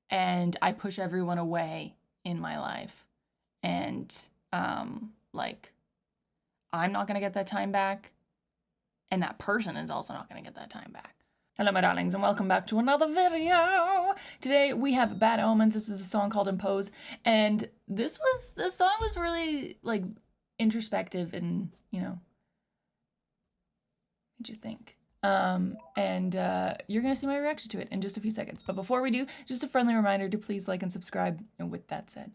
and I push everyone away in my life. And like I'm not gonna get that time back, and that person is also not gonna get that time back. Hello, my darlings, and welcome back to another video. Today we have Bad Omens. This is a song called Impose, and this song was really like introspective and, you know, made you think. And you're gonna see my reaction to it in just a few seconds. But before we do, just a friendly reminder to please like and subscribe. And with that said,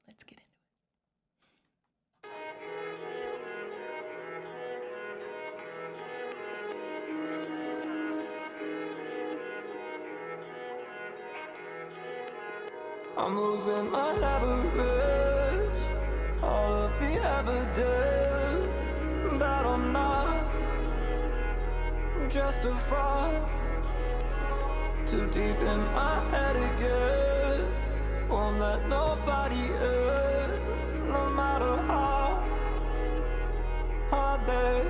let's get into it. I'm losing my leverage, all of the evidence that I'm not just a fraud. Too deep in my head again, won't let nobody in, no matter how hard they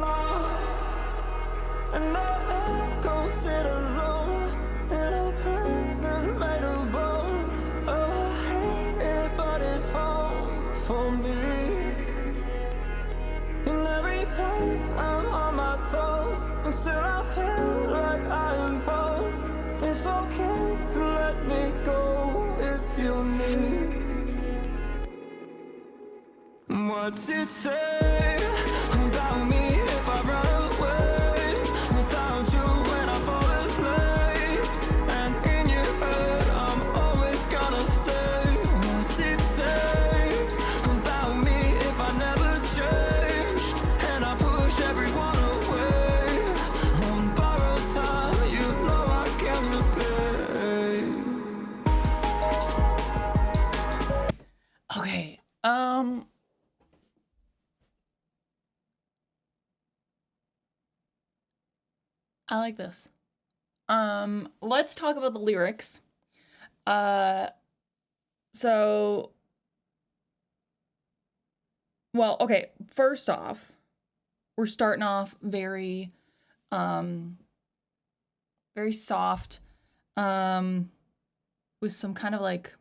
knock. And I go sit alone in a prison made of bone. Oh, I hate it, but it's home for me. In every place I'm on my toes, and still I feel like I impose. It's okay to let me go if you need. What's it say about me if I run away without you when I fall asleep? And in your head I'm always gonna stay. What's it say about me if I never change and I push everyone away? On borrowed time, you know I can't repay. Okay, I like this. Let's talk about the lyrics. So, well, okay, first off, we're starting off very soft, with some kind of like,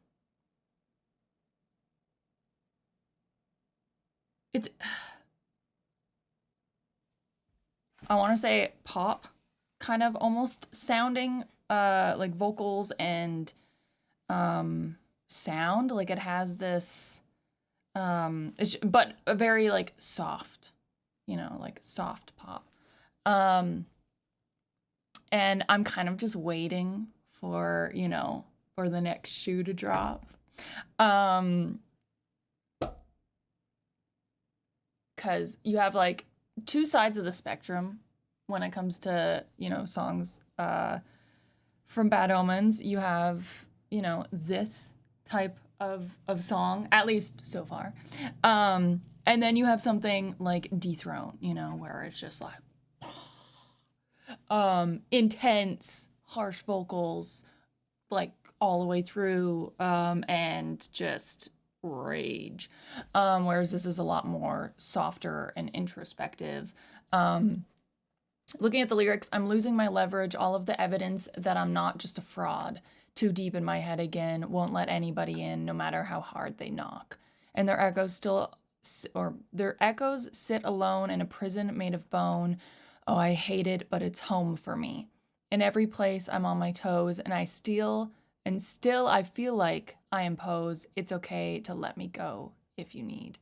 it's, I want to say pop kind of almost sounding, like vocals and sound, like it has this but a very like soft, you know, like soft pop. And I'm kind of just waiting for, you know, for the next shoe to drop. Cause you have like two sides of the spectrum when it comes to, you know, songs from Bad Omens. You have, you know, this type of song, at least so far. And then you have something like Dethrone, you know, where it's just like intense, harsh vocals, like all the way through, and just rage. Whereas this is a lot more softer and introspective. Looking at the lyrics, I'm losing my leverage, all of the evidence that I'm not just a fraud. Too deep in my head again, won't let anybody in, no matter how hard they knock. And their echoes sit alone in a prison made of bone. Oh, I hate it, but it's home for me. In every place I'm on my toes, and still I feel like I impose. It's okay to let me go if you need.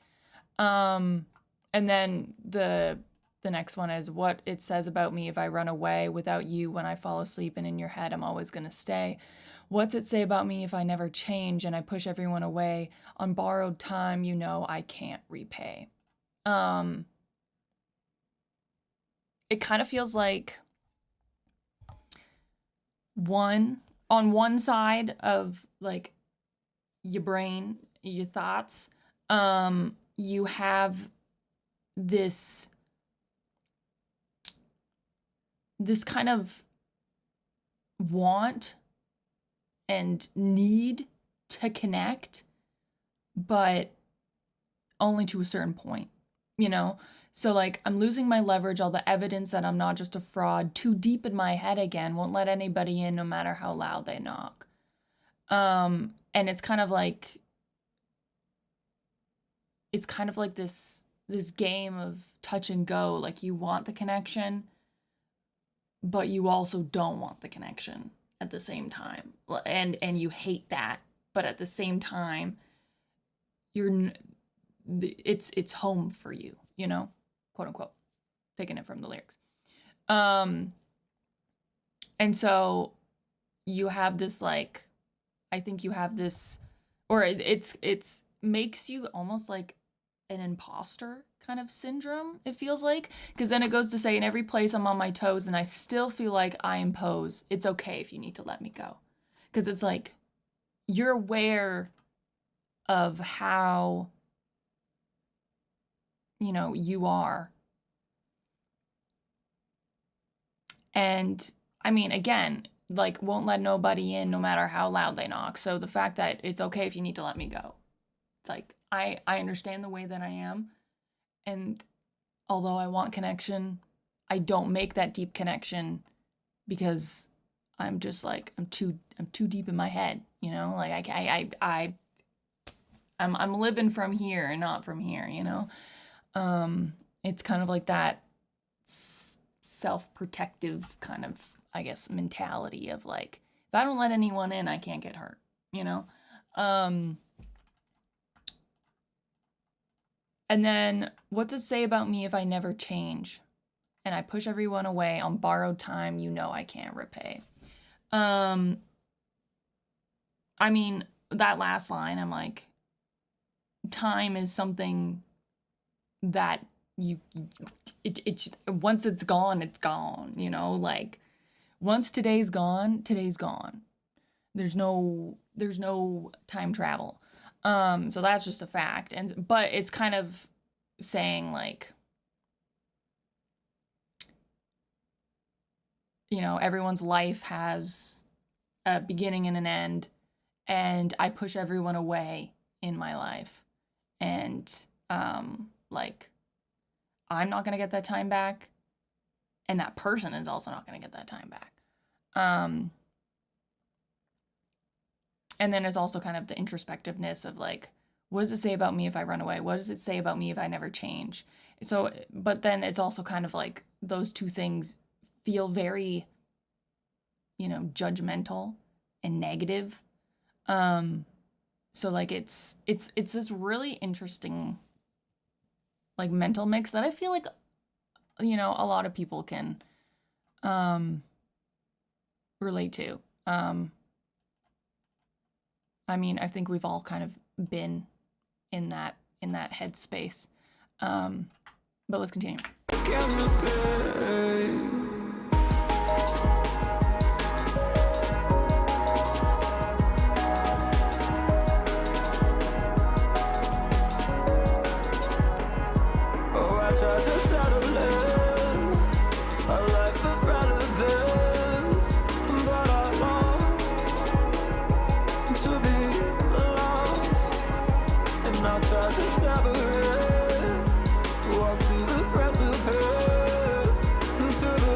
And then the next one is what it says about me if I run away without you when I fall asleep, and in your head I'm always gonna stay. What's it say about me if I never change and I push everyone away? On borrowed time, you know I can't repay. It kind of feels like on one side of like your brain, your thoughts, you have this kind of want and need to connect, but only to a certain point, you know? So like, I'm losing my leverage, all the evidence that I'm not just a fraud, too deep in my head again, won't let anybody in no matter how loud they knock. And it's kind of like this game of touch and go. Like, you want the connection, but you also don't want the connection at the same time. And you hate that, but at the same time, it's home for you, you know, quote unquote, taking it from the lyrics. And so you have this, like, I think you have this, or it's makes you almost like an imposter kind of syndrome, it feels like, because then it goes to say, in every place I'm on my toes and I still feel like I impose, it's okay if you need to let me go. Because it's like, you're aware of how, you know, you are. And I mean, again, like, won't let nobody in no matter how loud they knock. So the fact that it's okay if you need to let me go, it's like, I understand the way that I am. And although I want connection, I don't make that deep connection because I'm just like, I'm too deep in my head, you know? Like, I'm living from here and not from here, you know? It's kind of like that self-protective kind of, I guess, mentality of like, if I don't let anyone in, I can't get hurt, you know? And then, what's it say about me if I never change? And I push everyone away on borrowed time, you know I can't repay. I mean, that last line, I'm like, time is something that it just, once it's gone, you know? Like, once today's gone, today's gone. There's no time travel. So that's just a fact. But it's kind of saying, like, you know, everyone's life has a beginning and an end, and I push everyone away in my life. And like, I'm not gonna get that time back, and that person is also not gonna get that time back. And then there's also kind of the introspectiveness of like, what does it say about me if I run away? What does it say about me if I never change? So, but then it's also kind of like, those two things feel very, you know, judgmental and negative. So like, it's this really interesting, like, mental mix that I feel like, you know, a lot of people can relate to. I mean, I think we've all kind of been in that headspace. But let's continue. Walk to the precipice, to the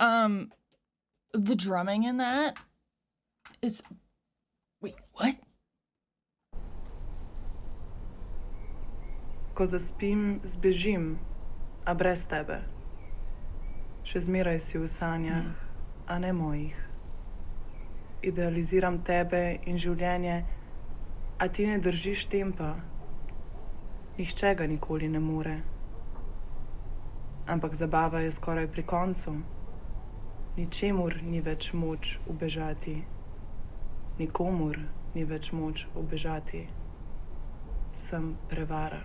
The drumming in that is... Wait, what? Ko zaspim, zbežim, a brez tebe. Še zmeraj si v sanjah, a ne mojih. Idealiziram tebe in življenje, a ti ne držiš tempa. Nihče ga nikoli ne more. Ampak zabava je skoraj pri koncu. Ničemur ni več moč ubežati. Nikomur ni več moč ubežati. Sem prevara.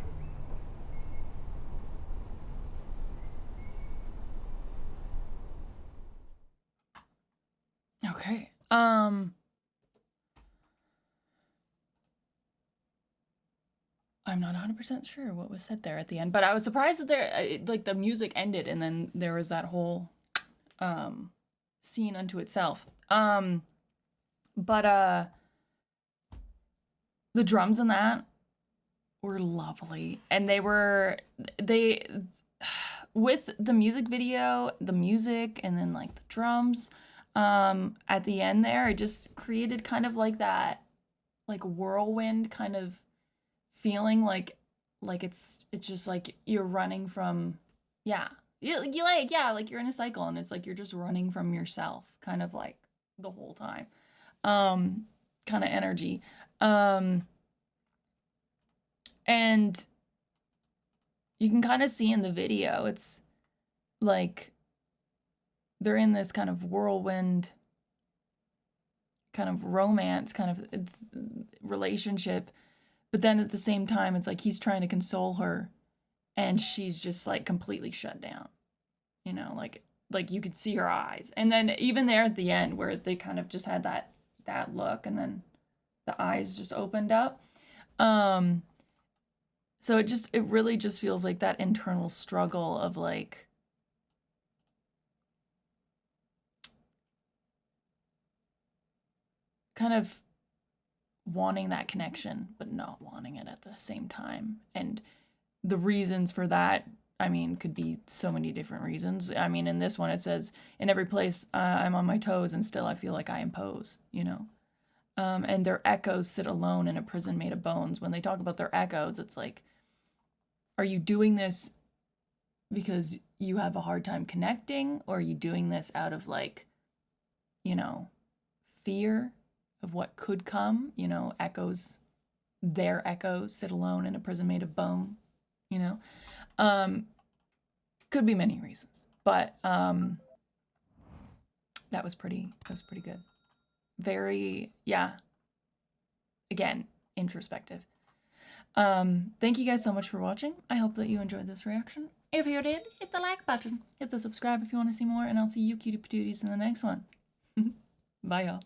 Okay. I'm not 100% sure what was said there at the end, but I was surprised that there, like, the music ended and then there was that whole scene unto itself. But the drums in that were lovely, and they with the music video, the music, and then like the drums at the end there, it just created kind of like that, like, whirlwind kind of feeling, like it's just like you're running from, like you're in a cycle and it's like you're just running from yourself kind of like the whole time, kind of energy, and you can kind of see in the video, it's like they're in this kind of whirlwind kind of romance kind of relationship. But then at the same time, it's like he's trying to console her and she's just like completely shut down, you know, like you could see her eyes. And then even there at the end where they kind of just had that look and then the eyes just opened up. So it really just feels like that internal struggle of like, kind of wanting that connection, but not wanting it at the same time. And the reasons for that, I mean, could be so many different reasons. I mean, in this one, it says, in every place I'm on my toes and still I feel like I impose, you know? And their echoes sit alone in a prison made of bones. When they talk about their echoes, it's like, are you doing this because you have a hard time connecting? Or are you doing this out of like, you know, fear of what could come, you know, their echoes sit alone in a prison made of bone, you know? Could be many reasons, but that was pretty good. Very, again, introspective. Thank you guys so much for watching. I hope that you enjoyed this reaction. If you did, hit the like button, hit the subscribe if you want to see more, and I'll see you cutie patooties in the next one. Bye, y'all.